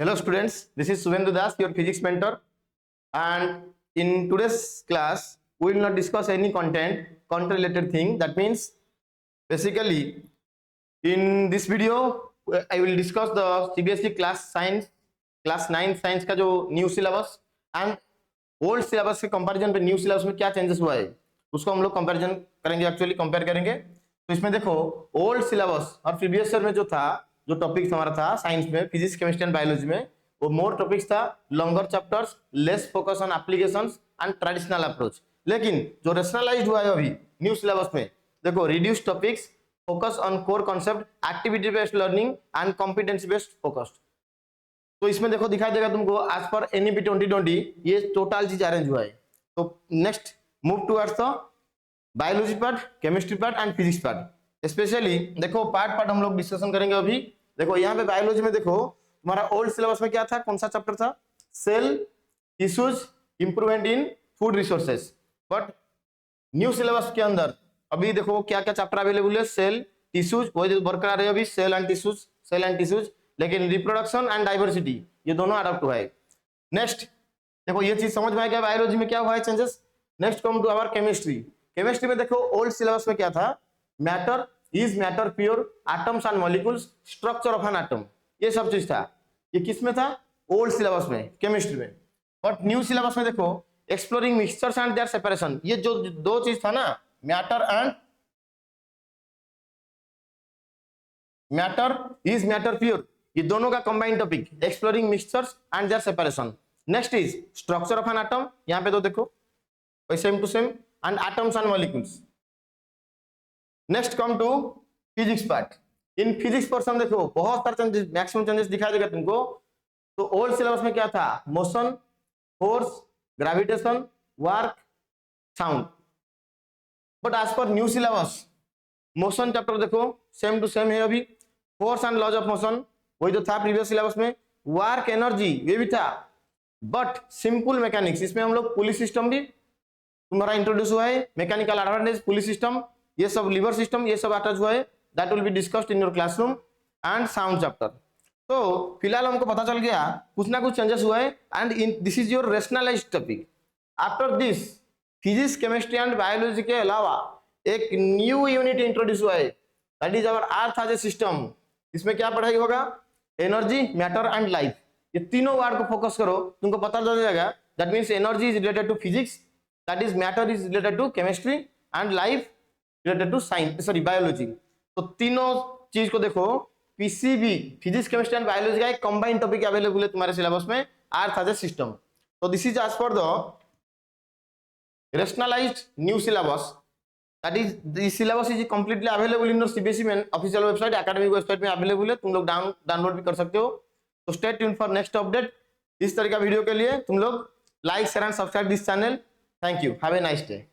Hello students, this is Subhendu Das, your physics mentor, and in today's class we will not discuss any content related thing. That means basically in this video I will discuss the CBSE class 9 science का जो new syllabus and old syllabus के comparison पे new syllabus में क्या changes हुआ है उसको हम लोग कंपैरिजन करेंगे, एक्चुअली कंपेयर करेंगे। तो इसमें देखो ओल्ड सिलेबस और प्रीवियस ईयर में जो था, जो टॉपिक हमारा था साइंस में, फिजिक्स केमिस्ट्री एंड बायोलॉजी में, वो मोर टॉपिक्स था, longer chapters, less focus on applications and traditional approach. लेकिन जो रेशनलाइज्ड हुआ है अभी न्यू सिलेबस में, देखो reduce topics, focus on core concept, activity based learning and competency based focused. तो इसमें देखो दिखाई देगा तुमको एज पर एनईपी 2020 ये टोटल चीज अरेंज हुआ है। तो next move towards the biology part, chemistry part and physics part. Specially देखो पार्ट हम लोग डिस्कशन करेंगे अभी। देखो यहाँ पे बायोलॉजी में देखो तुम्हारा ओल्ड सिलेबस में क्या था, कौन सा चैप्टर था? Cell, tissues, improvement in food resources. But new syllabus के अंदर अभी देखो क्या क्या चैप्टर अवेलेबल है, सेल, टिश्यूज, वही बरकरार है अभी, सेल एंड टिश्यूज, लेकिन रिप्रोडक्शन एंड डाइवर्सिटी ये दोनों अडॉप्ट हुआ है। नेक्स्ट देखो ये चीज समझ में आ गया बायोलॉजी में क्या हुआ है changes. Next come to our chemistry में देखो ओल्ड सिलेबस में क्या था, matter, is matter pure, atoms and molecules, structure of an atom, ये सब चीज था। ये किस में था? ओल्ड सिलेबस में, केमिस्ट्री में। बट न्यू सिलेबस में देखो exploring mixtures and their separation, ये जो दो चीज था ना, मैटर इज मैटर प्योर, ये दोनों का combined topic, exploring mixtures and their separation. Next is structure of an atom, यहाँ पे तो देखो same to same, and atoms and molecules. Next come to physics part. In physics portion देखो बहुत सारे चेंजेस, मैक्सिमम चेंजेस दिखाई देगा तुमको। तो ओल्ड सिलेबस में क्या था? Motion, force, gravitation, work, sound. But as per new syllabus motion chapter देखो सेम टू सेम है अभी, force and laws of motion वही तो था प्रीवियस सिलेबस में, वर्क, एनर्जी ये भी था। बट सिंपल मैकेनिक्स, इसमें हम लोग पुलिस सिस्टम भी तुम्हारा इंट्रोड्यूस हुआ है, मैकेनिकल एडवांटेज, पुलिस सिस्टम, ये सब लीवर सिस्टम, ये सब अटैच हुआ है। That will be discussed in your classroom and sound chapter. तो फिलहाल हमको पता चल गया कुछ ना कुछ चेंजेस हुआ है and this is your rationalised topic. After this physics, chemistry and biology के अलावा एक न्यू यूनिट इंट्रोड्यूस हुआ है, that is our earth as a system. इसमें क्या पढ़ाई होगा? एनर्जी, मैटर एंड लाइफ, ये तीनों वर्ड को फोकस करो, तुमको पता चल जाएगा। That means energy is related to physics, that is matter is related to chemistry and life related to science, sorry biology. तो तीनों चीज को देखो, PCB physics, chemistry and biology का एक कंबाइंड टॉपिक अवेलेबल है तुम्हारे सिलेबस में, अर्थ एज ए सिस्टम। तो this is as per the rationalized new syllabus, that is the syllabus is completely available in your CBSE में official website, academic website में available है, तुम लोग download भी कर सकते हो। तो stay tune for next update. इस तरह का वीडियो के लिए तुम लोग like, share and subscribe this channel. Thank you, have a nice day.